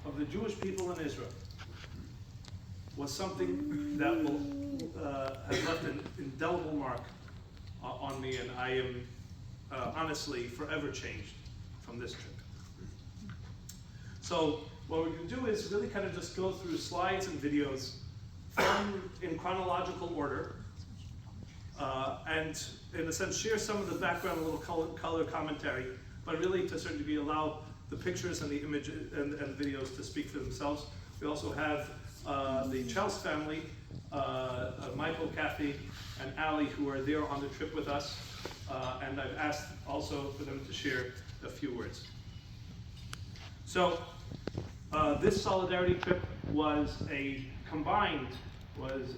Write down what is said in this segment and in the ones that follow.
of the Jewish people in Israel was something that will have left an indelible mark on me, and I am honestly forever changed from this trip. So what we're going to do is really kind of just go through slides and videos in chronological order, and in a sense share some of the background, a little color commentary, but really to a certain degree allow the pictures and the images and the videos to speak for themselves. We also have the Chels family, Michael, Kathy, and Ali, who are there on the trip with us, and I've asked also for them to share a few words. So this solidarity trip was a combined, was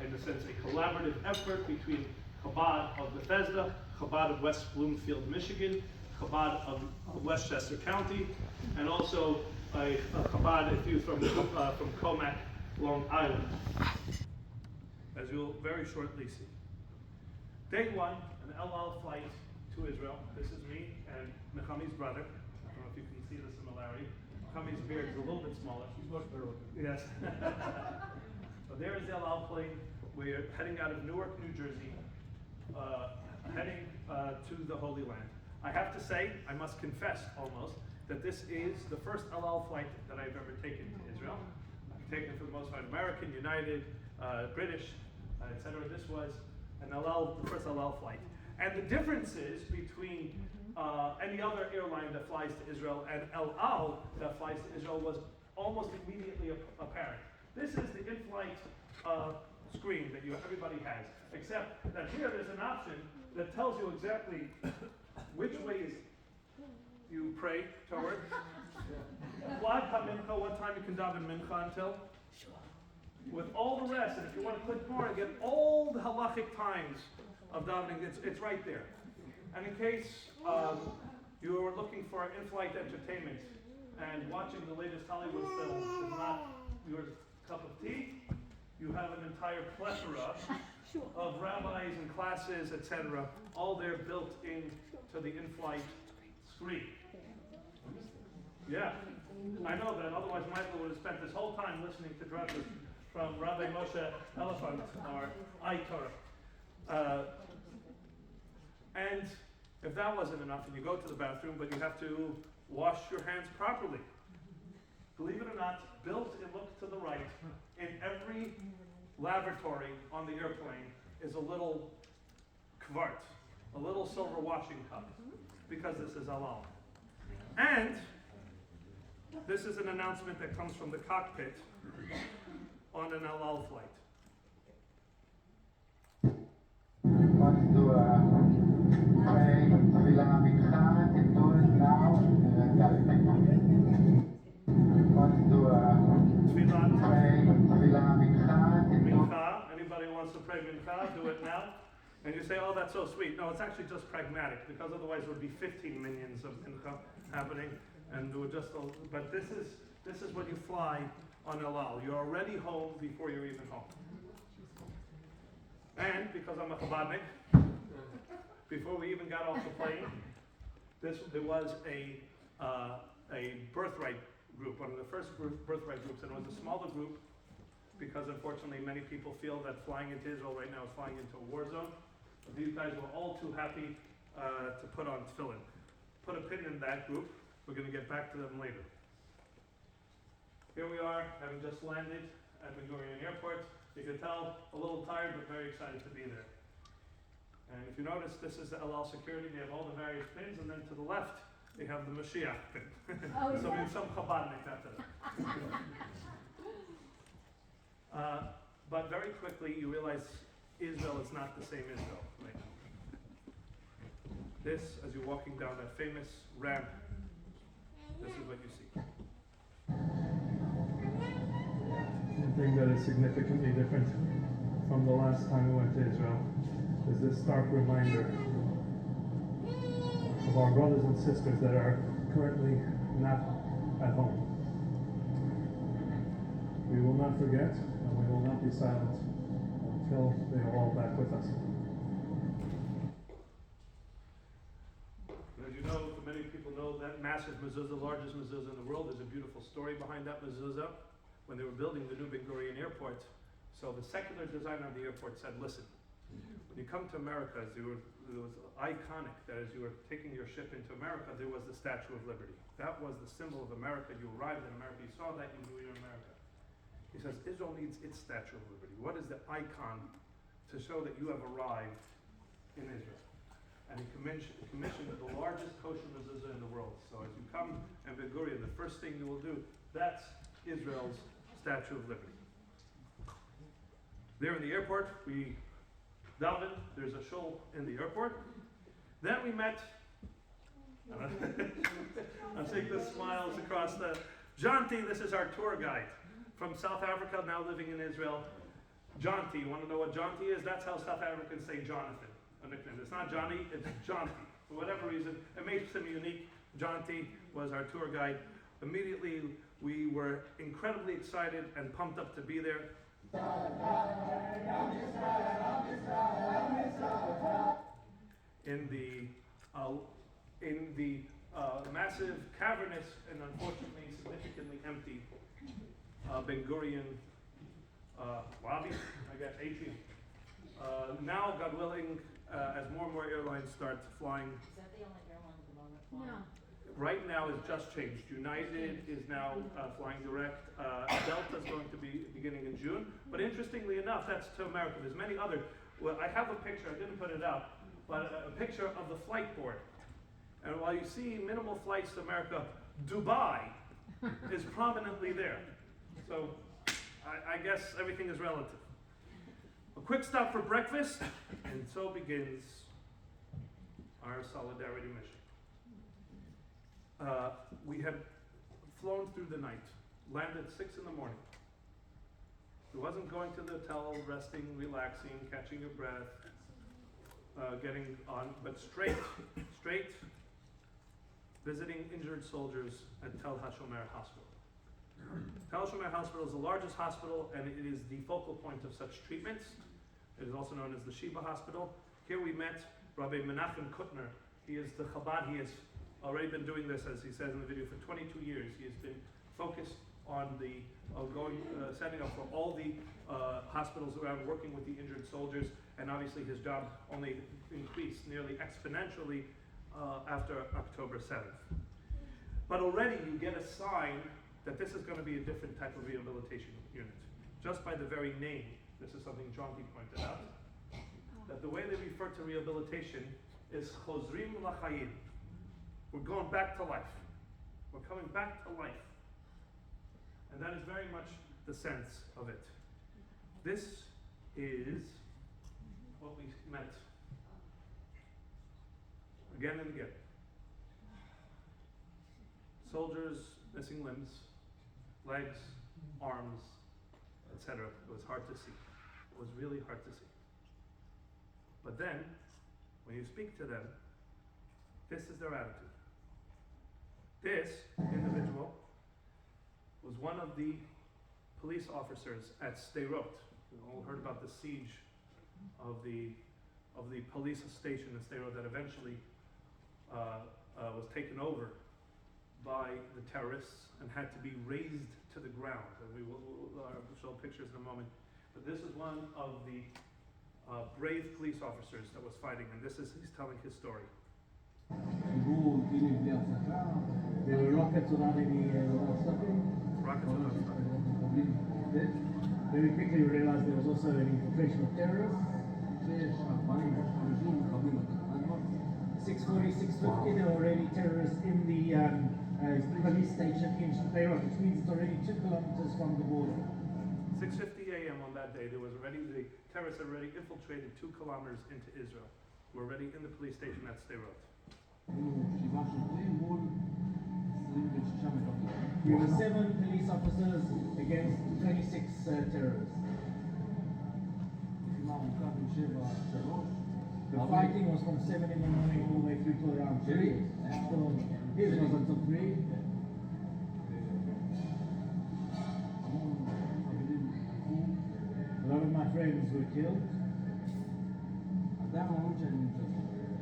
in a sense a collaborative effort between Chabad of Bethesda, Chabad of West Bloomfield, Michigan, Chabad of Westchester County, and also a Chabad, a few from Comac, Long Island, as you'll very shortly see. Day one, an El Al flight to Israel. This is me and Nechami's brother. I don't know if you can see the similarity. Nechami's beard is a little bit smaller. He's much better looking. Yes. So there is the El Al plane. We're heading out of Newark, New Jersey, heading to the Holy Land. I have to say, I must confess almost, that this is the first El Al flight that I've ever taken to Israel. I've taken for the most part American, United, British, etc. This was the first El Al flight. And the differences between any other airline that flies to Israel and El Al that flies to Israel was almost immediately apparent. This is the in-flight screen that everybody has, except that here there's an option that tells you exactly which ways you pray toward. What time you can daven mincha until. With all the rest, and if you want to click more and get all the halachic times of davening, it's right there. And in case you are looking for in-flight entertainment and watching the latest Hollywood film is not your cup of tea, you have an entire plethora of rabbis and classes, etc., all there built into the in-flight screen. Yeah, I know that. Otherwise, Michael would have spent this whole time listening to drushes from Rabbi Moshe Elephant, or Torah. And if that wasn't enough, and you go to the bathroom, but you have to wash your hands properly. Believe it or not, built and look to the right, in every lavatory on the airplane is a little kvart, a little silver washing cup, because this is El Al. And this is an announcement that comes from the cockpit on an El Al flight. Mincha. Anybody who wants to pray mincha, do it now. And you say, oh, that's so sweet. No, it's actually just pragmatic, because otherwise there would be 15 minions of mincha happening, and it would just. But this is when you fly on El Al. You're already home before you're even home. And because I'm a Chabadnik, before we even got off the plane, there was a birthright group, one of the first birthright groups, and it was a smaller group because unfortunately many people feel that flying into Israel right now is flying into a war zone. But these guys were all too happy to put on tefillin. Put a pin in that group. We're going to get back to them later. Here we are, having just landed at Ben Gurion Airport. You can tell a little tired, but very excited to be there. And if you notice, this is the El Al security. They have all the various pins, and then to the left, they have the Mashiach pin. So we have some Chabadnik after that. But very quickly, you realize Israel is not the same Israel right now. This, as you're walking down that famous ramp, this is what you see. One thing that is significantly different from the last time we went to Israel is this stark reminder of our brothers and sisters that are currently not at home. We will not forget, and we will not be silent until they are all back with us. As you know, many people know that massive mezuzah, the largest mezuzah in the world. There's a beautiful story behind that mezuzah. When they were building the new Ben Gurion airport, so the secular designer of the airport said, listen, when you come to America, it was iconic that as you were taking your ship into America, there was the Statue of Liberty. That was the symbol of America. You arrived in America, you saw that, you knew you were in America. He says, Israel needs its Statue of Liberty. What is the icon to show that you have arrived in Israel? And he commissioned the largest kosher mezuzah in the world. So as you come in Ben Gurion, the first thing you will do, that's Israel's Statue of Liberty. There in the airport, we davened. There's a shul in the airport. Then we met. I'm seeing the smiles across the. Jonty, this is our tour guide from South Africa, now living in Israel. Jonty, you want to know what Jonty is? That's how South Africans say Jonathan. A nickname. It's not Johnny, it's Jonty. For whatever reason, it makes him unique. Jonty was our tour guide. Immediately, we were incredibly excited and pumped up to be there. In the massive, cavernous, and unfortunately significantly empty Ben Gurion lobby, I guess, atrium. Now, God willing, as more and more airlines start flying. Is that the only airline at the moment flying? No. Right now it's just changed. United is now flying direct. Delta is going to be beginning in June. But interestingly enough, that's to America. There's many other. Well, I have a picture. I didn't put it up, but a picture of the flight board. And while you see minimal flights to America, Dubai is prominently there. So I guess everything is relative. A quick stop for breakfast, and so begins our solidarity mission. We had flown through the night, landed 6 in the morning. It wasn't going to the hotel, resting, relaxing, catching your breath, getting on, but straight, visiting injured soldiers at Tel HaShomer Hospital. Tel HaShomer Hospital is the largest hospital, and it is the focal point of such treatments. It is also known as the Sheba Hospital. Here we met Rabbi Menachem Kutner. He is the Chabad. He has already been doing this, as he says in the video, for 22 years. He has been focused on the setting up for all the hospitals around, working with the injured soldiers, and obviously his job only increased nearly exponentially after October 7th. But already you get a sign that this is going to be a different type of rehabilitation unit. Just by the very name, this is something Jonty pointed out, that the way they refer to rehabilitation is Chozrim L'Chayim. We're going back to life. We're coming back to life. And that is very much the sense of it. This is what we met again and again. Soldiers missing limbs, legs, arms, etc. It was hard to see. It was really hard to see. But then, when you speak to them, this is their attitude. This individual was one of the police officers at Sderot. We all heard about the siege of the police station in Sderot that eventually was taken over by the terrorists and had to be razed to the ground. And we will show pictures in a moment. But this is one of the brave police officers that was fighting, and he's telling his story. There were rockets surrounding the stopping. Rockets were not stopping. Very quickly we realized there was also an infiltration of terrorists. 6:40, 6:50, there were already terrorists in the police station in Beirut, which means it's already 2 kilometers from the border. 6:50 a.m. on that day, the terrorists had already infiltrated 2 kilometers into Israel. We're already in the police station at Sderot. We were 7 police officers against 26 terrorists. The fighting was from 7 in the morning all the way through to around 3. So his was until 3. A lot of my friends were killed.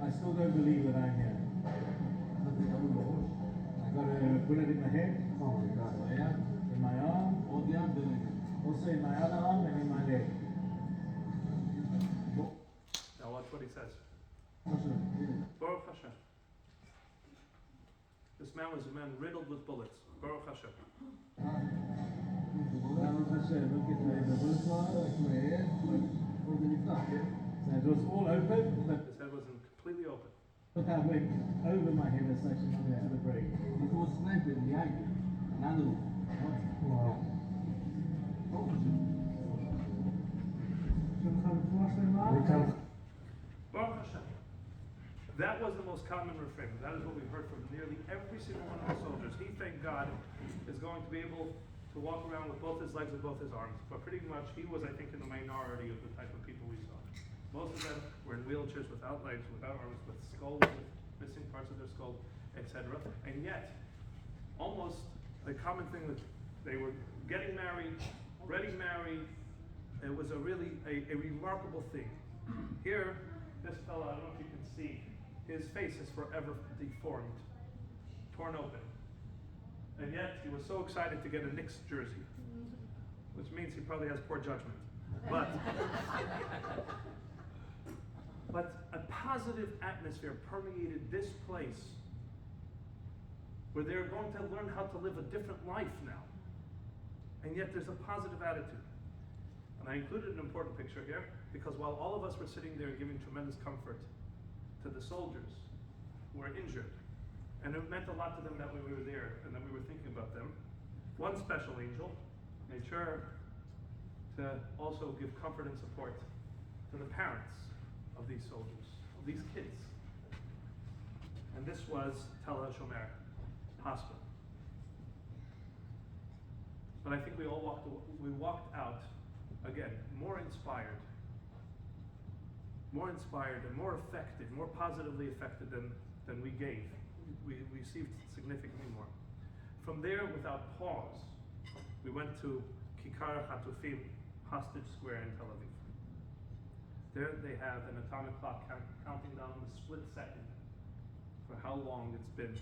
I still don't believe that I'm here. I got a bullet in the head, Oh my God. in my arm, also in my other arm and in my leg. Now watch what he says. Muslim. Baruch Hashem. This man was a man riddled with bullets. Baruch Hashem. Baruch Hashem, look at the bullets were here, all the niftar. So it was all open, but His head was completely open. look how it went over my head as such and I had a break. It was sniped in the eye. Another one. Wow. We tell- Baruch Hashem. That was the most common refrain. That is what we heard from nearly every single one of the soldiers. He, thank God, is going to be able to walk around with both his legs and both his arms. But pretty much, he was, I think, in the minority of the type of people we saw. Most of them were in wheelchairs, without legs, without arms, with skulls, with missing parts of their skull, etc. And yet, almost the common thing that they were getting married, already married. It was a really a remarkable thing. Here, this fellow, I don't know if you can see, his face is forever deformed, torn open. And yet, he was so excited to get a Knicks jersey, which means he probably has poor judgment. But a positive atmosphere permeated this place where they're going to learn how to live a different life now. And yet there's a positive attitude. And I included an important picture here because while all of us were sitting there giving tremendous comfort to the soldiers who were injured, and it meant a lot to them that we were there and that we were thinking about them, one special angel made sure to also give comfort and support to the parents of these soldiers, of these kids. And this was Tel HaShomer Hospital. But I think we all walked out, again, more inspired and more affected, more positively affected than we gave. We received significantly more. From there, without pause, we went to Kikar Hatufim, Hostage Square in Tel Aviv. There they have an atomic clock counting down the split second for how long it's been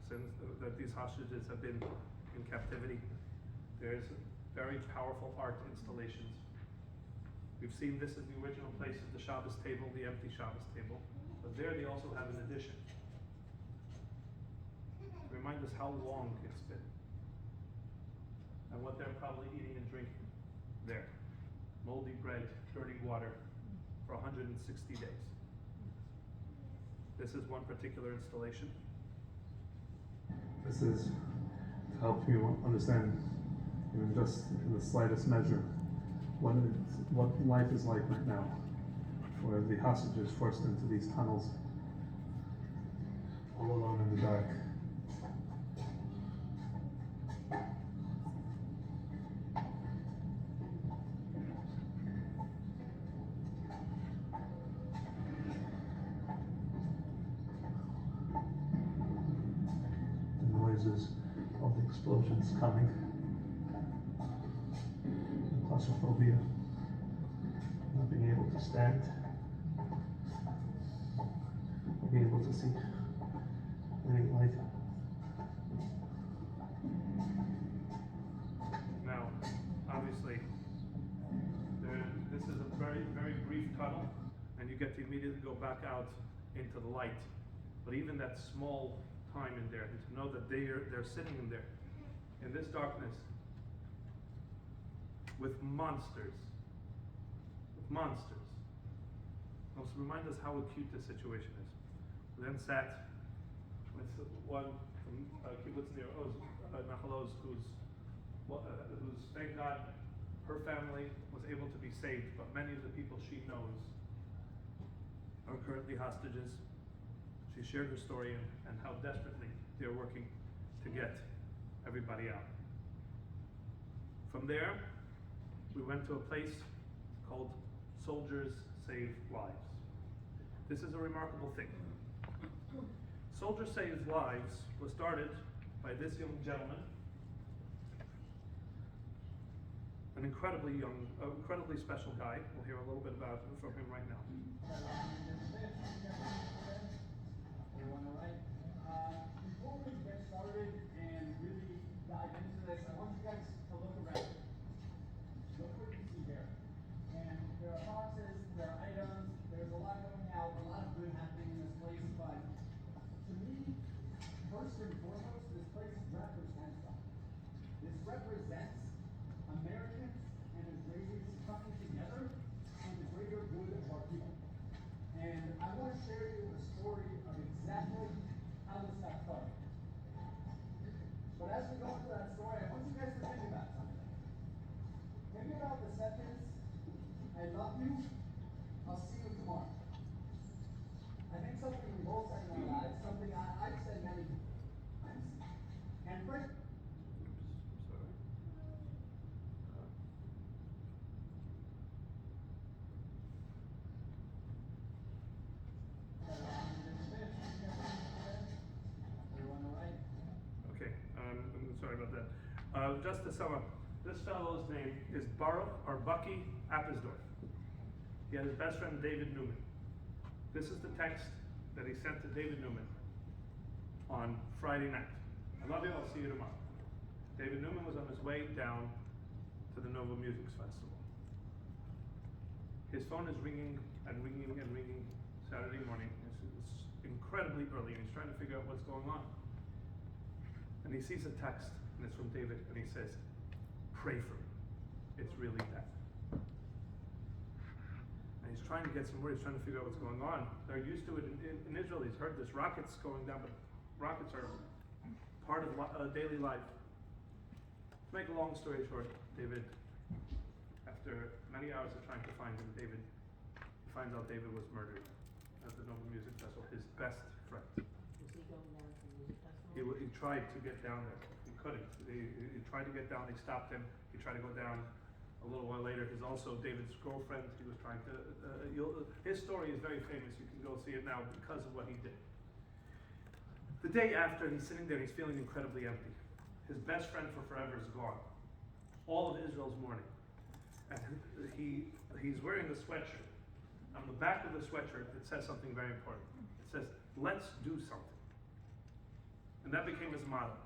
since that these hostages have been in captivity. There's very powerful art installations. We've seen this is the original place of the Shabbos table, the empty Shabbos table. But there they also have an addition to remind us how long it's been and what they're probably eating and drinking there. Moldy bread, dirty water for 160 days. This is one particular installation. This is to help you understand, even just in the slightest measure, what life is like right now, where the hostages forced into these tunnels, all alone in the dark. The noises of the explosions coming. Claustrophobia, not being able to stand, not being able to see any light. Now, obviously, this is a very, very brief tunnel, and you get to immediately go back out into the light. But even that small time in there, and to know that they're sitting in there, in this darkness, with monsters. Also remind us how acute this situation is. We then sat with one from Kibbutz near Oz, Nahal Oz, who's thank God, her family was able to be saved, but many of the people she knows are currently hostages. She shared her story and how desperately they're working to get everybody out. From there, we went to a place called Soldiers Save Lives. This is a remarkable thing. Soldiers Save Lives was started by this young gentleman, an incredibly special guy. We'll hear a little bit about from him right now. Before we get started represents Americans and Israelis coming together for the greater good of our people. And I want to share you the story of exactly how this got started. But as we go into that story, I want you guys to think about something. Think about the sentence, I love you, I'll see you tomorrow. I think something we've all said in our lives, something I've said many times. And Frank, Sorry. everyone all right? Okay, I'm sorry about that. Just to sum up, this fellow's name is Baruch or Bucky Appisdorf. He had his best friend David Newman. This is the text that he sent to David Newman on Friday night. I love you, I'll see you tomorrow. David Newman was on his way down to the Nova Music Festival. His phone is ringing and ringing and ringing Saturday morning. It's incredibly early, and he's trying to figure out what's going on. And he sees a text, and it's from David, and he says, "Pray for me. It's really bad." And he's trying to get some word, he's trying to figure out what's going on. They're used to it in Israel. He's heard this rockets going down, but rockets are part of daily life. To make a long story short, David, after many hours of trying to find him, he finds out David was murdered at the Nova Music Festival, his best friend. Was he going down to the music festival? He tried to get down there. He couldn't. He tried to get down. They stopped him. He tried to go down. A little while later, his also David's girlfriend. He was trying to. His story is very famous. You can go see it now because of what he did. The day after, he's sitting there. He's feeling incredibly empty. His best friend for forever is gone. All of Israel's mourning, and he's wearing a sweatshirt. On the back of the sweatshirt, it says something very important. It says, "Let's do something." And that became his motto.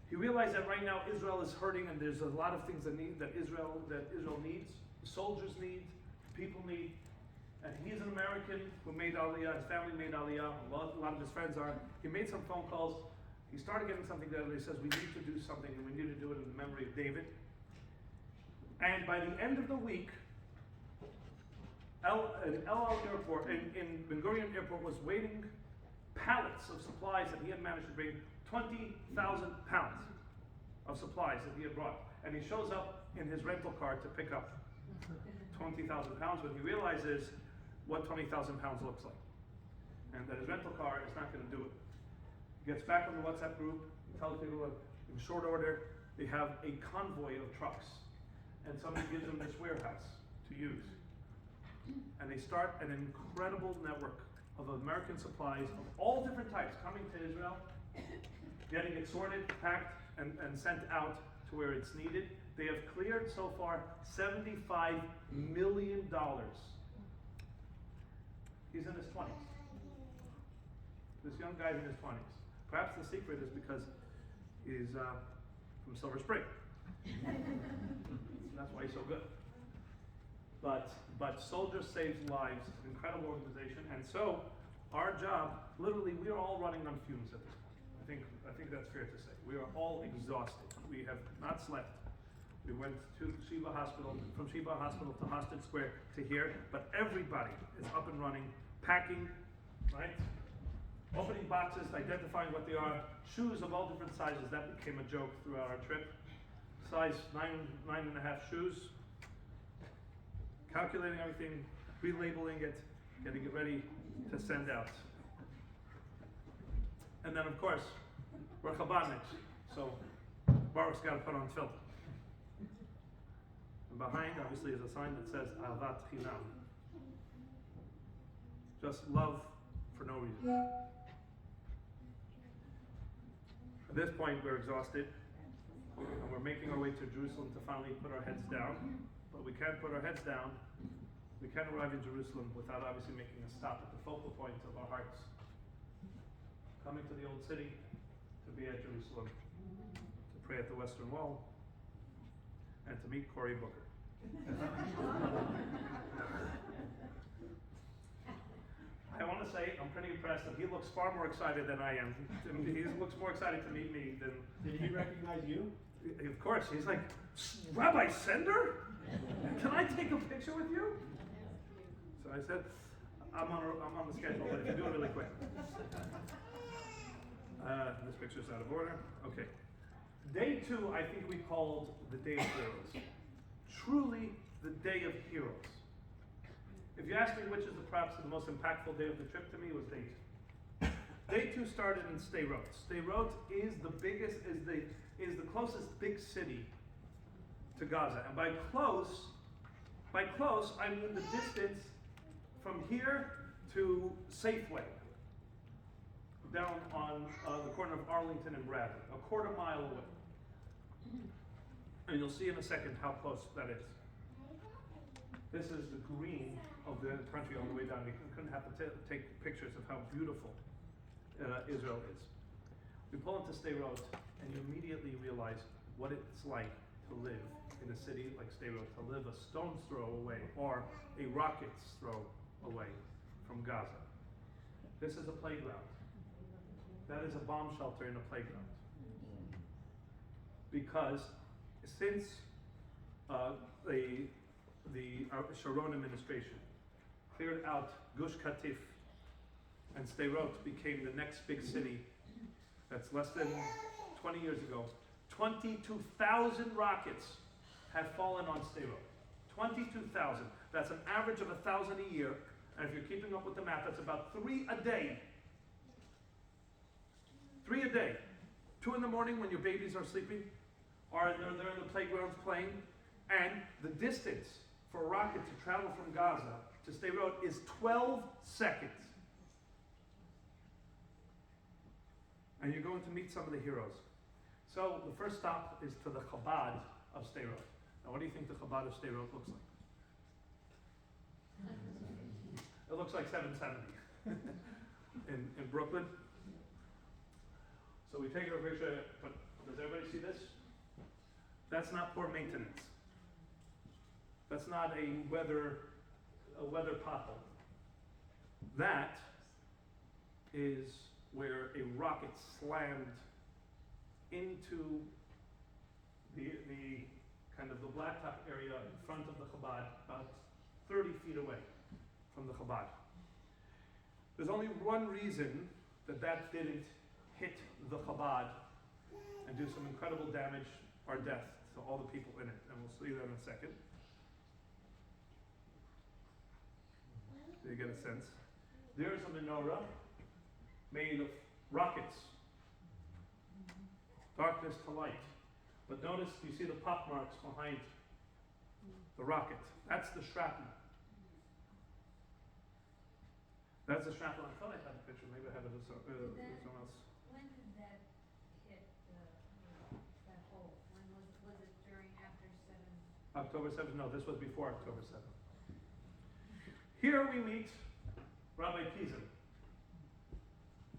He realized that right now Israel is hurting, and there's a lot of things that Israel needs, soldiers need, people need. And he's an American who made Aliyah, his family made Aliyah, a lot of his friends are. He made some phone calls. He started getting something together. He says, we need to do something, and we need to do it in the memory of David. And by the end of the week, in El Al Airport, in Ben Gurion Airport, was waiting pallets of supplies that he had managed to bring, 20,000 pounds of supplies that he had brought. And he shows up in his rental car to pick up 20,000 pounds when he realizes what 20,000 pounds looks like. And that his rental car is not going to do it. He gets back on the WhatsApp group, he tells people that in short order, they have a convoy of trucks. And somebody gives them this warehouse to use. And they start an incredible network of American supplies of all different types coming to Israel, getting it sorted, packed, and sent out to where it's needed. They have cleared so far $75 million. He's in his 20s. This young guy in his 20s. Perhaps the secret is because he's from Silver Spring. That's why he's so good. But Soldiers Saves Lives, an incredible organization, and so our job, literally, we are all running on fumes at this point. I think that's fair to say. We are all exhausted. We have not slept. We went to Sheba Hospital, from Sheba Hospital to Hostage Square to here, but everybody is up and running, packing, right? Opening boxes, identifying what they are, shoes of all different sizes. That became a joke throughout our trip. Size 9.5 shoes. Calculating everything, relabeling it, getting it ready to send out. And then, of course, we're Chabadniks, so Baruch's got to put on filter. And behind, obviously, is a sign that says Ahavat Chinam. Just love for no reason. At this point, we're exhausted, and we're making our way to Jerusalem to finally put our heads down. But we can't put our heads down. We can't arrive in Jerusalem without obviously making a stop at the focal point of our hearts. Coming to the old city, to be at Jerusalem, to pray at the Western Wall, and to meet Cory Booker. I want to say I'm pretty impressed that he looks far more excited than I am. He looks more excited to meet me than. Did he recognize you? Of course, he's like, Rabbi Sender, can I take a picture with you? So I said, I'm on the schedule, but if you do it really quick. This picture's out of order. Okay. Day 2, I think we called the Day of Heroes. Truly the Day of Heroes. If you ask me which is perhaps the most impactful day of the trip to me, it was Day 2. Day 2 started in Sderot. Sderot is the biggest, is the closest big city to Gaza. And by close, I mean the distance from here to Safeway, down on the corner of Arlington and Bradley, a quarter mile away. And you'll see in a second how close that is. This is the green of the country on the way down. We couldn't have to take pictures of how beautiful Israel is. We pull into Sderot, and you immediately realize what it's like to live in a city like Sderot, to live a stone's throw away or a rocket's throw away from Gaza. This is a playground. That is a bomb shelter in a playground. Because since the Sharon administration cleared out Gush Katif, and Sderot became the next big city, that's less than 20 years ago, 22,000 rockets have fallen on Sderot. 22,000. That's an average of 1,000 a year. And if you're keeping up with the math, that's about 3 a day. 3 a day. 2 in the morning when your babies are sleeping, or they're in the playgrounds playing. And the distance for a rocket to travel from Gaza to Sderot is 12 seconds. And you're going to meet some of the heroes. So the first stop is to the Chabad of Sderot. Now what do you think the Chabad of Sderot looks like? It looks like 770 in Brooklyn. So we take a picture, but does everybody see this? That's not poor maintenance. That's not a weather pothole. That is where a rocket slammed into the kind of the blacktop area in front of the Chabad, about 30 feet away from the Chabad. There's only one reason that didn't hit the Chabad and do some incredible damage or death to all the people in it, and we'll see that in a second. So you get a sense. There's a menorah made of rockets. Darkness to light. But notice, you see the pop marks behind the rocket. That's the shrapnel. That's the shrapnel. I thought I had a picture. Maybe I had it with someone else. When did that hit that hole? When was it during, after 7? October 7th? No, this was before October 7th. Here we meet Rabbi Pizan.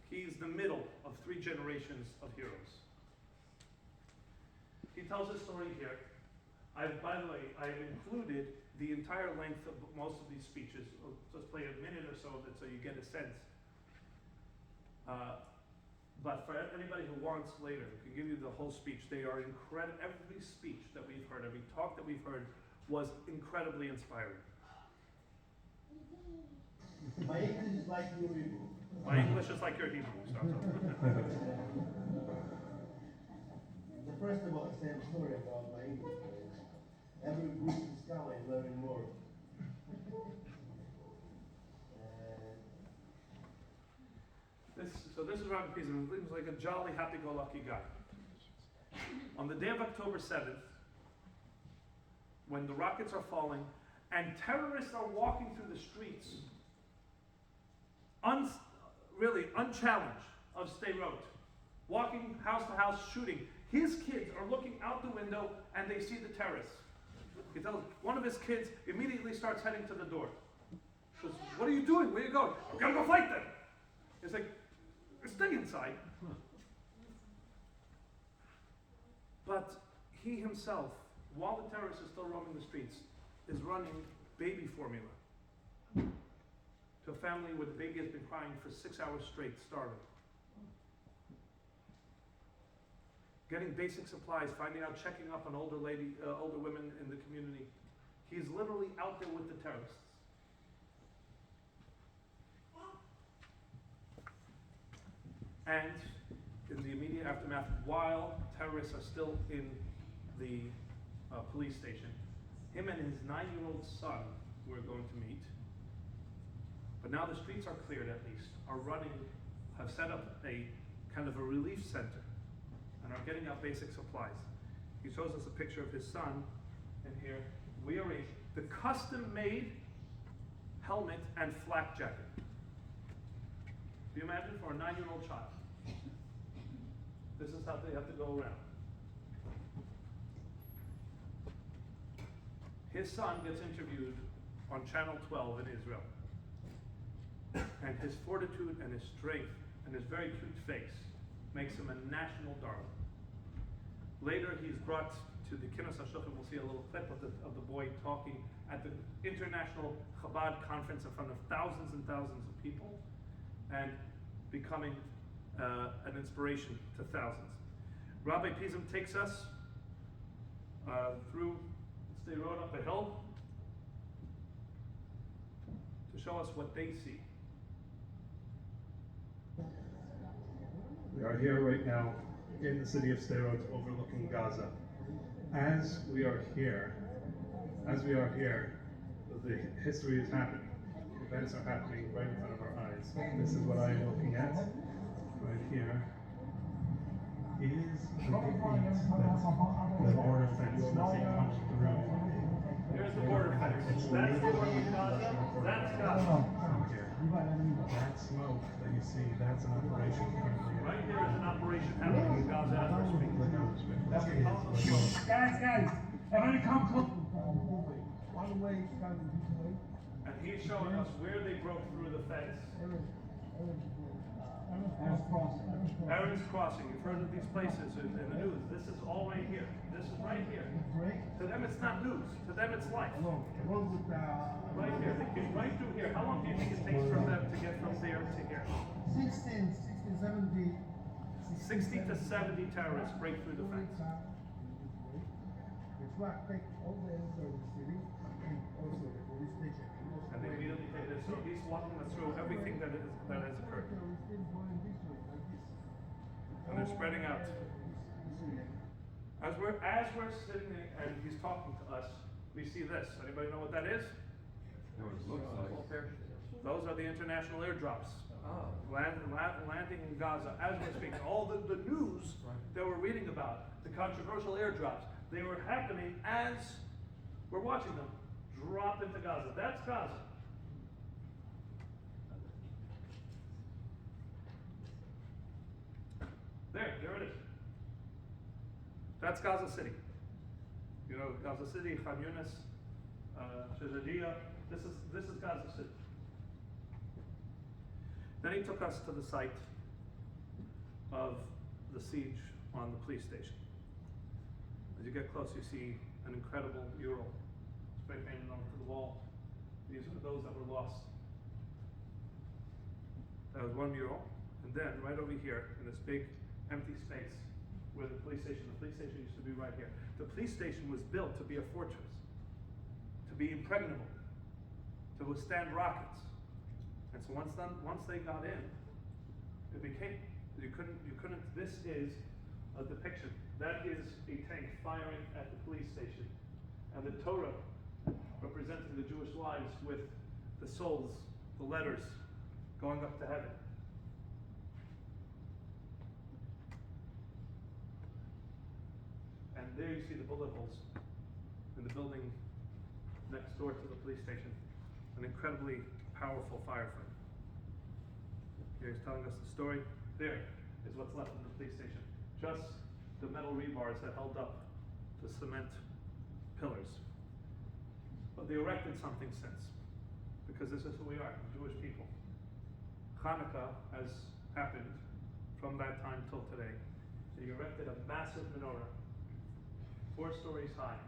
He's the middle of 3 generations of heroes. He tells his story here. By the way, I've included the entire length of most of these speeches. I'll just play a minute or so of it so you get a sense. But for anybody who wants later, we can give you the whole speech. They are incredible. Every speech that we've heard, every talk that we've heard was incredibly inspiring. My English is like your Hebrew. My English is like your Hebrew. The first of all, I say a story about my English. Every Greek scholar is learning more. This is Rabbi Pizan. He was like a jolly, happy-go-lucky guy. On the day of October 7th, when the rockets are falling and terrorists are walking through the streets, really unchallenged, of Sderot, walking house to house, shooting. His kids are looking out the window and they see the terrorists. He tells one of his kids immediately starts heading to the door. He goes, "What are you doing? Where are you going?" "I'm gonna go fight them." It's like, stay inside. But he himself, while the terrorists are still roaming the streets, is running baby formula to The family with the baby has been crying for 6 hours straight, starving. Getting basic supplies, finding out, checking up on older women in the community. He's literally out there with the terrorists. And in the immediate aftermath, while terrorists are still in the police station, him and his 9-year-old son, who we're going to meet, but now the streets are cleared at least, are running, have set up a kind of a relief center, and are getting out basic supplies. He shows us a picture of his son, and here we arranged the custom-made helmet and flak jacket. Do you imagine for a 9-year-old child? This is how they have to go around. His son gets interviewed on Channel 12 in Israel. And his fortitude and his strength and his very cute face makes him a national darling. Later, he's brought to the Kinnos HaShulchan. We'll see a little clip of the boy talking at the International Chabad Conference in front of thousands and thousands of people, and becoming an inspiration to thousands. Rabbi Pizim takes us through the road up a hill to show us what they see. We are here right now in the city of Sderot overlooking Gaza. As we are here, the history is happening. Events are happening right in front of our eyes. This is what I am looking at right here. Is the gate the border fence that they come through. Here's the border fence. That's the border of Gaza. That's Gaza. From here. That smoke that you see, that's an operation currently. Right here is an operation happening in Gaza as we're speaking. Guys, everybody come close. One way, And he's showing us where they broke through the fence. Aaron's Crossing. You've heard of these places in the news. This is all right here. This is right here. To them, it's not news. To them, it's life. Right here. They came right through here. How long do you think it takes for them to get from there to here? 16, 70. 60 to 70 terrorists break through the fence. The truck take all the enter the city and also the police station. And they immediately take this. So he's walking us through everything that has occurred. And they're spreading out. As we're sitting there and he's talking to us, we see this. Anybody know what that is? Those are the international airdrops. Landing in Gaza. As we're speaking, all the news that we're reading about, the controversial airdrops, they were happening as we're watching them drop into Gaza. That's Gaza. There it is. That's Gaza City. You know, Gaza City, Khan Yunis, Shajadiya. This is Gaza City. Then he took us to the site of the siege on the police station. As you get close, you see an incredible mural spray painted onto the wall. These are those that were lost. That was one mural. And then right over here in this big empty space where the police station used to be right here. The police station was built to be a fortress, to be impregnable, to withstand rockets. And so once they got in, it became, you couldn't, this is a depiction. That is a tank firing at the police station. And the Torah representing the Jewish lives with the souls, the letters going up to heaven. And there you see the bullet holes in the building next door to the police station. An incredibly powerful firefight. Here he's telling us the story. There is what's left of the police station. Just the metal rebars that held up the cement pillars. But they erected something since, because this is who we are, Jewish people. Hanukkah has happened from that time till today. They erected a massive menorah, 4 stories high,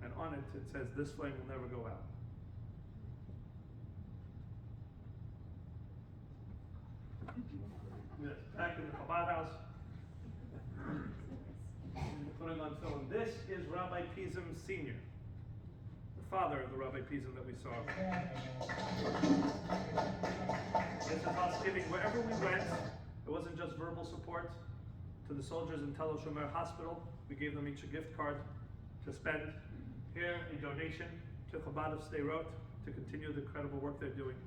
and on it it says, "This flame will never go out." Yes, back in the Chabad house. Putting on film. This is Rabbi Pizim Sr., the father of the Rabbi Pizim that we saw. This is us giving wherever we went. It wasn't just verbal support to the soldiers in Tel Shomer Hospital. We gave them each a gift card to spend. Here, a donation to Chabad of Sderot to continue the incredible work they're doing.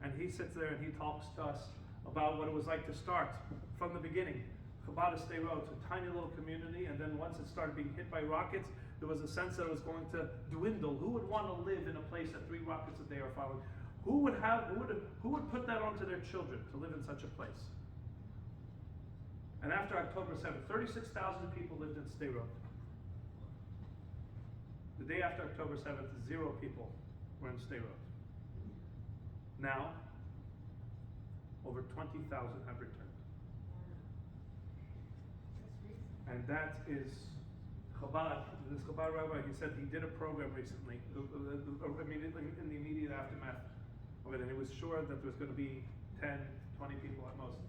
And he sits there and he talks to us about what it was like to start from the beginning. Chabad of Sderot, a tiny little community, and then once it started being hit by rockets, there was a sense that it was going to dwindle. Who would want to live in a place that 3 rockets a day are falling? Who would put that onto their children to live in such a place? And after October 7th, 36,000 people lived in Sderot. The day after October 7th, 0 people were in Sderot. Now, over 20,000 have returned. And that is Chabad. This Chabad rabbi, he said he did a program recently, immediately in the immediate aftermath of it, and he was sure that there was going to be 10, 20 people at most.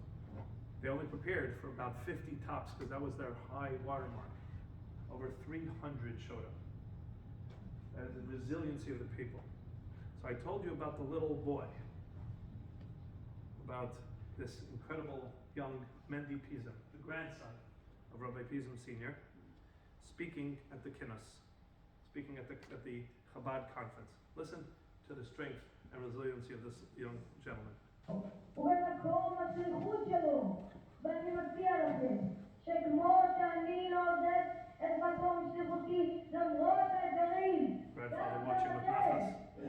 They only prepared for about 50 tops because that was their high watermark. Over 300 showed up. That is the resiliency of the people. So I told you about the little boy, about this incredible young Mendy Pizim, the grandson of Rabbi Pizim Sr., speaking at the Kinnos, speaking at the Chabad conference. Listen to the strength and resiliency of this young gentleman. ובמקום השליחות שלו, ואני מציע לכם, שכמו שאני לא עוזב את מקום שליחותי למרות האתגרים,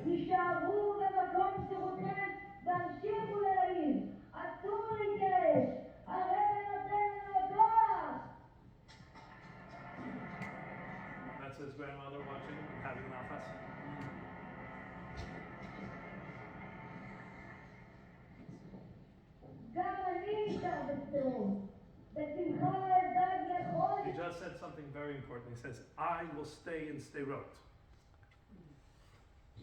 תישארו במקום שליחותכם והמשיכו להעיר, אסור להתייאש, הרב נותן לנו כוח. That's his grandmother watching and having nafas. He just said something very important. He says, I will stay in Sderot.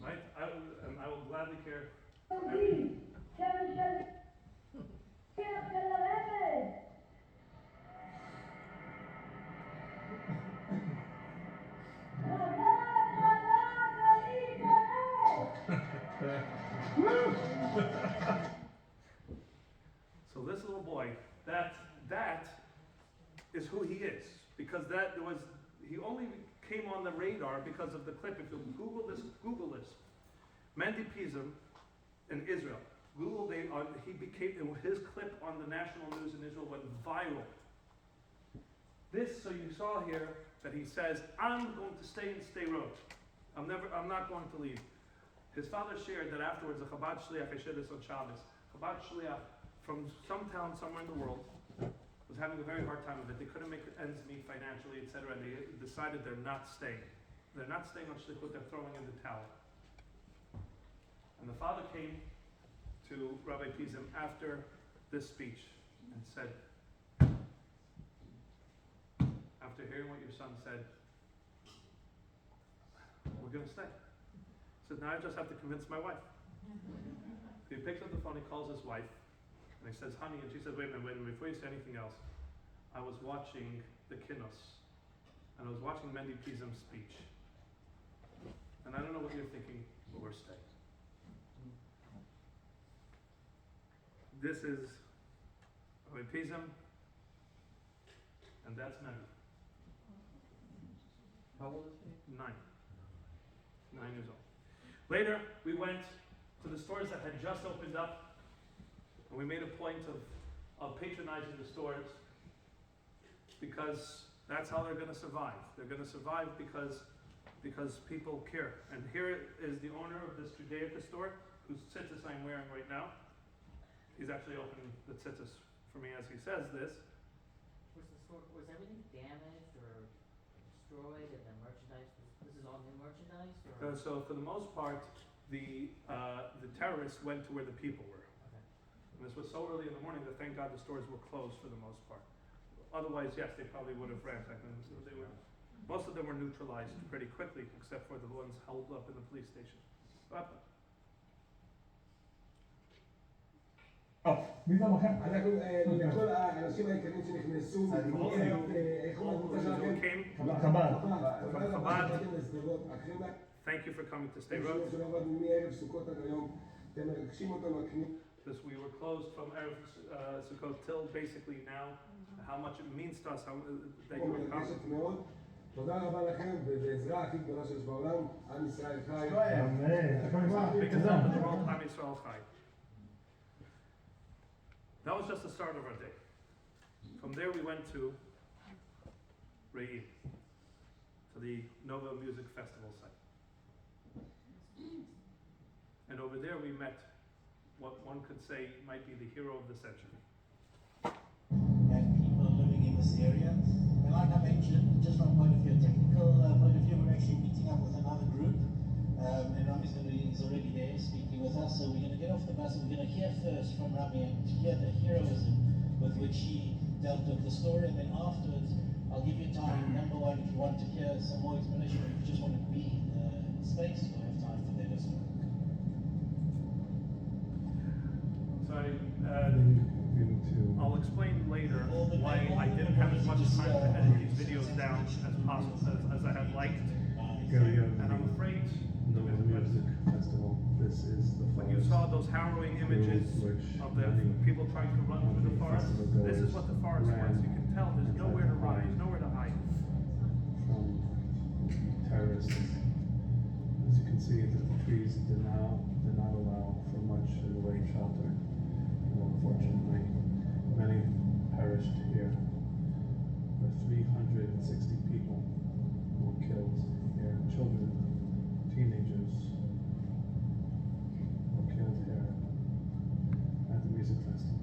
Right? I will gladly care. So this little boy, that is who he is, because he only came on the radar because of the clip. If you Google this. Mendy Pizim in Israel. His clip on the national news in Israel went viral. So you saw here that he says, I'm going to stay in Sderot. I'm not going to leave. His father shared that afterwards, a Chabad Shliach, I shared this on Shabbos, Chabad Shliach from some town somewhere in the world was having a very hard time with it. They couldn't make ends meet financially, etc. And they decided they're not staying. They're not staying on Shlichut, they're throwing in the towel. And the father came to Rabbi Pizim after this speech and said, after hearing what your son said, we're going to stay. He said, now I just have to convince my wife. So he picks up the phone, he calls his wife, and he says, honey, and she says, wait a minute, before you say anything else, I was watching the Kinnos, and I was watching Mendy Pizim's speech. And I don't know what you're thinking, but we're staying. This is Rabbi Pizim, and that's Mendy. How old is he? 9 years old. Later, we went to the stores that had just opened up, and we made a point of patronizing the stores because that's how they're going to survive. They're going to survive because people care. And here is the owner of this Judaica store, whose tzitzis I'm wearing right now. He's actually opening the tzitzis for me as he says this. Was everything damaged or destroyed and the merchandise, this is all new merchandise? Or? So for the most part, the terrorists went to where the people were. Okay. And this was so early in the morning that thank God the stores were closed for the most part. Otherwise, yes, they probably would have ransacked them. Most of them were neutralized pretty quickly, except for the ones held up in the police station. But, Oh. מי זה המחר? אנחנו, לכל האנשים היקרים שנכנסו, איך All הוא those שלכם? who came, חב"ד. From Chabad. אחרי thank you for coming to Stay מה Road. שעבדנו מערב סוכות עד היום, אתם מרגשים אותנו, Because we were closed from Erev Sukkot till basically now. How much it means to us that you have come. מרגשת מאוד. תודה רבה לכם, ובעזרה הכי גדולה שיש בעולם, עם ישראל חי. Biggest help in the world, Am Yisrael Chai. That was just the start of our day. From there we went to Re'im, to the Nova Music Festival site. And over there we met what one could say might be the hero of the century. And people living in this area. And like I mentioned, just from point of view, technical point of view, we're actually meeting up with another group. And Rami's is already there speaking with us. So we're going to get off the bus and we're going to hear first from Rami and hear the heroism with which he dealt with the story. And then afterwards, I'll give you time, number one, if you want to hear some more explanation, or if you just want to be in the space, you'll have time for that as well. So I'll explain later why I didn't have as much time to edit these videos down as possible as I had liked. And I'm afraid Nova Music Festival. This is the when you saw those harrowing images of the people trying to run through the forest, this is what the forest was. You can tell there's nowhere to run, there's nowhere to hide. from terrorists. As you can see, the trees did not allow for much in the way of shelter. And unfortunately, many perished here. Over 360 people were killed here. Children, teenagers were killed here at the music festival.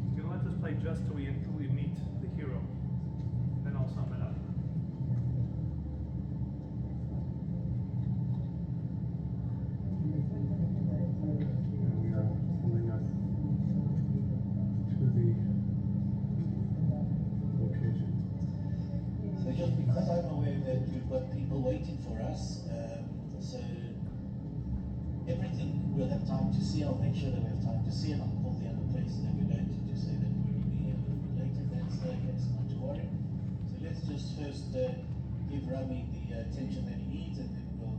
I'm gonna let this play just till we meet the hero. Then I'll sum it up. And we are pulling up to the location. So just because I'm aware that we've got people waiting for us, so everything we'll have time to see. I'll make sure that we have time to see, and I'll call the other places that we're going to say that we're going to be a little bit later. That's the case, not to worry. So let's just first give Rami the attention that he needs, and then we'll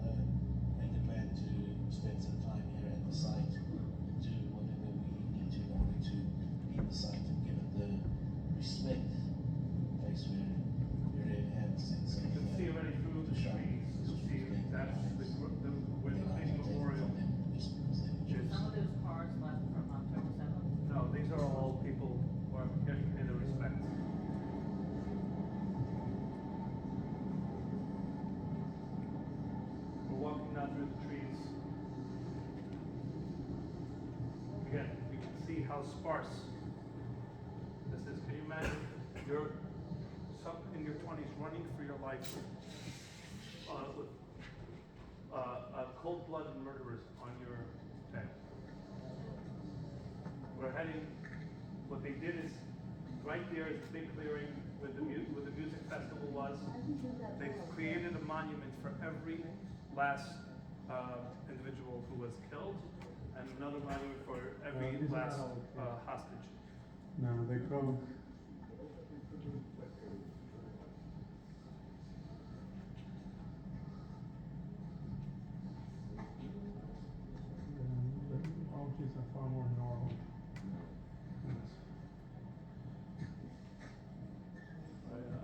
make a plan to spend some time here at the site, do whatever we need to in order to be in the site and give it the respect place where we really have a sense of You can see already through the trees, you'll see that's where the big memorial is. Some of those cars left from October 7th. No, these are all people who are getting in the respect. We're walking now through the trees. Again, you can see how sparse this is. Can you imagine you're in your 20s running for your life with cold-blooded murderers on your tail? We're heading, what they did is, right there is the big clearing where the music festival was. They created a monument for every last individual who was killed, and another monument for every These are last all okay. hostage. No, they broke. All these are far more normal.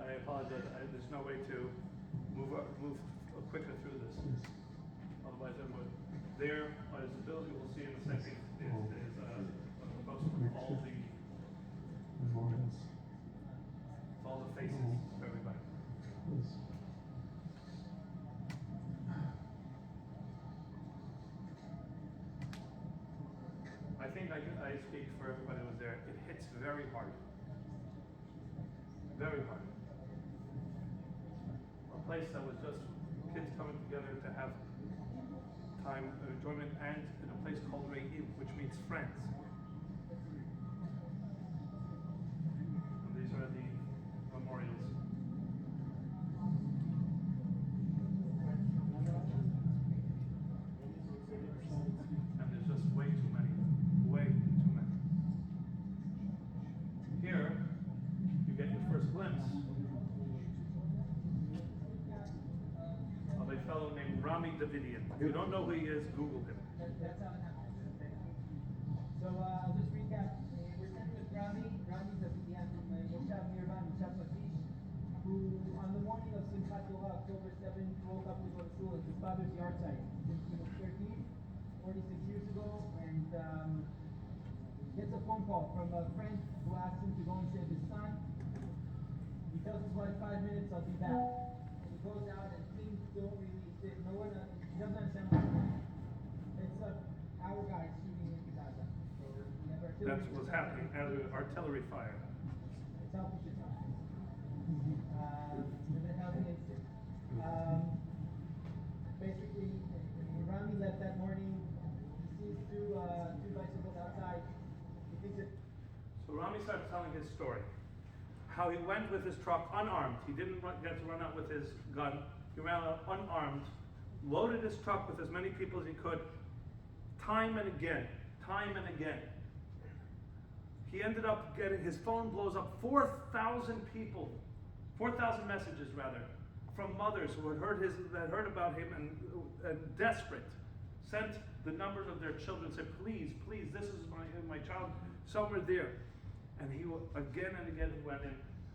I apologize. There's no way to move quicker through this. Otherwise, I would. There is the building we'll see in a second. Is a post with all the Memorials. faces of everybody. Yes. I think I speak for everybody who was there. It hits very hard. Very hard. A place that was just kids coming together to have time, enjoyment, and in a place called Re'im, which means friends. fellow named Rami Davidian. If you don't know who he is, Google him. That's how it happens. Thank you. So I'll just recap. We're sitting with Rami Davidian from Moshav nearby, Moshav Patish, who on the morning of Simchat Torah, October 7th, woke up to go to school at his father's yard site. He was 13, 46 years ago, and gets a phone call from a friend who asked him to go and save his son. He tells his wife, 5 minutes, I'll be back. And he goes out and things don't really fit. No one, he doesn't understand what's going on. It's our guys shooting into Gaza. So we have artillery. That's what's happening, artillery fire. It's helping to talk. And then how the instant. Basically, Rami left that morning. He sees two bicycles outside. He thinks it. So Rami starts telling his story. How he went with his truck unarmed. He didn't get to run out with his gun. He ran out unarmed, loaded his truck with as many people as he could, time and again. He ended up getting, his phone blows up, 4,000 people, 4,000 messages rather, from mothers who had heard about him and desperate, sent the numbers of their children, said, please, this is my child somewhere there. And he again and again he went in.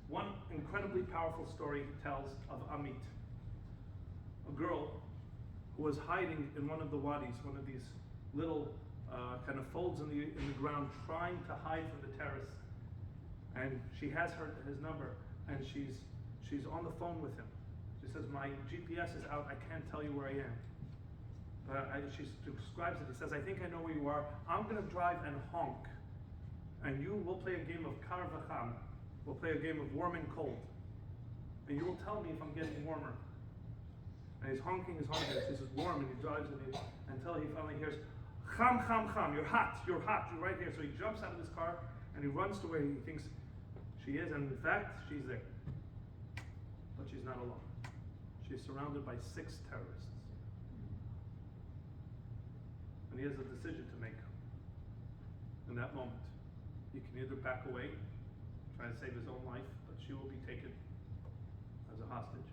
One incredibly powerful story he tells of Amit, a girl who was hiding in one of the wadis, one of these little kind of folds in the ground, trying to hide from the terrorists. And she has his number, and she's on the phone with him. She says, my GPS is out, I can't tell you where I am. She describes it. He says, I think I know where you are. I'm going to drive and honk. And you will play a game of kar v'cham. We'll play a game of warm and cold. And you will tell me if I'm getting warmer. And he's honking. This is warm, and he drives until he finally hears, cham, cham, cham, you're hot, you're right here. So he jumps out of his car, and he runs to where he thinks she is, and in fact, she's there. But she's not alone. She's surrounded by 6 terrorists. And he has a decision to make in that moment. He can either back away, try to save his own life, but she will be taken as a hostage.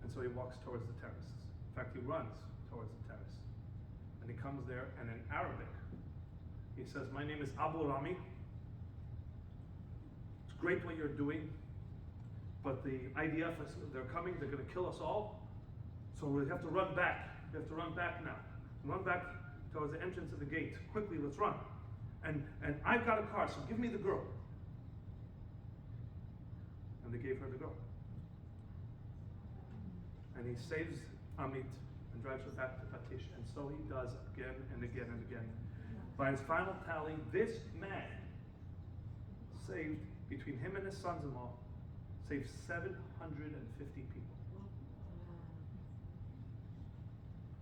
And so he walks towards the terrorists. In fact, he runs towards the terrorists. And he comes there, and in Arabic, he says, my name is Abu Rami. It's great what you're doing, but the IDF, they're coming, they're going to kill us all, so we have to run back. We have to run back now. Run back towards the entrance of the gate. Quickly, let's run. And I've got a car, so give me the girl. And they gave her the girl. And he saves Amit and drives her back to Patish. And so he does again and again and again. By his final tally, this man saved, between him and his sons-in-law, saved 750 people.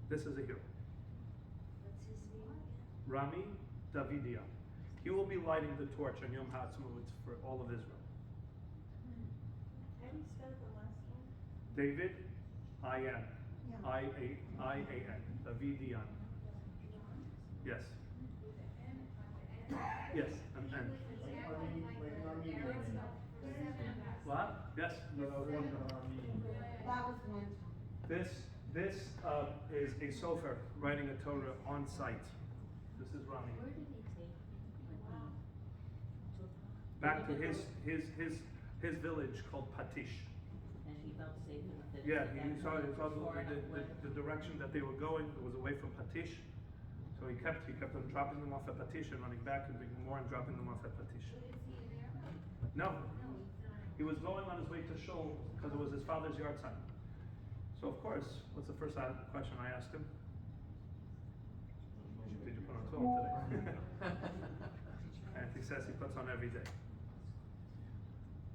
This is a hero. What's his name again? Rami Davidian. He will be lighting the torch on Yom HaAtzmaut for all of Israel. How do you spell the last one? David, I-N. I-A-N. Davidian. Yes. Yes, and what? Yes. That was one. This is a sofer writing a Torah on site. This is Rami. Where did he take him? Back to his village called Patish. And he felt safe in the village. Yeah, at he that saw point the direction that they were going. It was away from Patish. So he kept on dropping them off at Patish and running back and bringing more and dropping them off at Patish. Is he there? No, No, he's not. he was going on his way to Shul because it was his father's yard sign. So of course, what's the first question I asked him? Did you put on clothes today? And he says he puts on every day.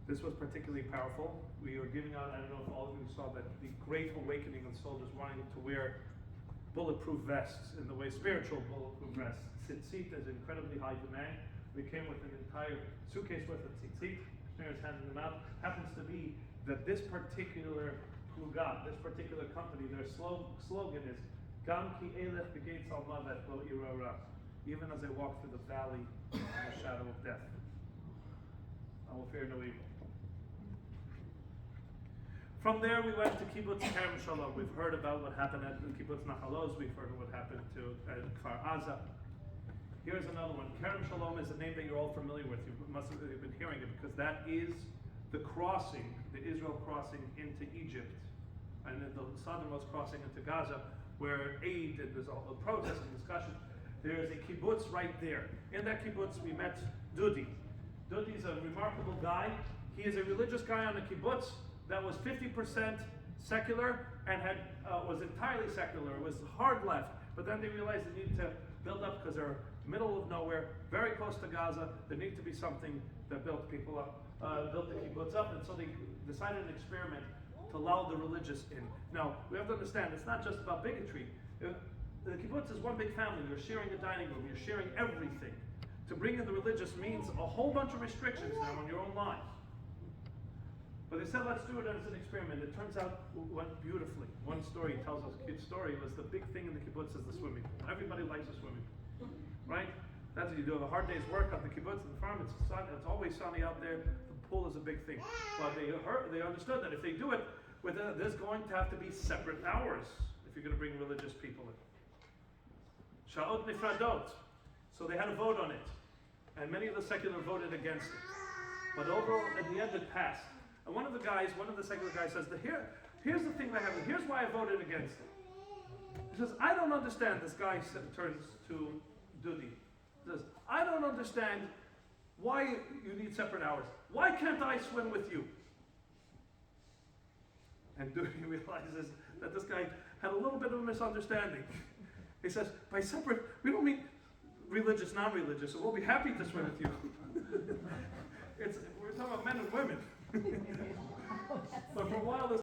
This was particularly powerful. We were giving out, I don't know if all of you saw that, the great awakening of soldiers wanting to wear bulletproof vests in the way, spiritual bulletproof vests. Tzitzit is incredibly high demand. We came with an entire suitcase worth of tzitzit. Shneer's handing them out. Happens to be that this particular pluga, this particular company, their slogan is Gam ki elech b'gates al mavet lo irara. Even as I walk through the valley of the shadow of death, I will fear no evil. From there, we went to Kibbutz Kerem Shalom. We've heard about what happened at Kibbutz Nachal Oz. We've heard of what happened to Kfar Aza. Here's another one. Kerem Shalom is a name that you're all familiar with. You must have been hearing it because that is the crossing, the Israel crossing into Egypt, and the southernmost crossing into Gaza, where aid and there's all the protest and discussion. There is a kibbutz right there. In that kibbutz, we met Dudi. Dudi's a remarkable guy. He is a religious guy on the kibbutz that was 50% secular and was entirely secular. It was hard left, but then they realized they needed to build up because they're middle of nowhere, very close to Gaza. There needed to be something that built people up, built the kibbutz up, and so they decided an experiment to allow the religious in. Now, we have to understand, it's not just about bigotry. The kibbutz is one big family. You're sharing a dining room. You're sharing everything. To bring in the religious means a whole bunch of restrictions now on your own life. But they said, let's do it as an experiment. It turns out it went beautifully. One story tells us, a kid's story, was the big thing in the kibbutz is the swimming pool. Everybody likes a swimming pool, right? That's what you do. A hard day's work on the kibbutz and the farm. It's always sunny out there. The pool is a big thing. But they understood that if they do it, there's going to have to be separate hours if you're going to bring religious people in. Sha'ot nifradot. So they had a vote on it. And many of the secular voted against it. But overall, at the end, it passed. And one of the secular guys says, here's the thing that happened. Here's why I voted against it. He says, I don't understand. This guy turns to Dudi. He says, I don't understand why you need separate hours. Why can't I swim with you? And Dudi realizes that this guy had a little bit of a misunderstanding. He says, by separate, we don't mean religious, non-religious, so we'll be happy to swim with you. We're talking about men and women. But for a while, this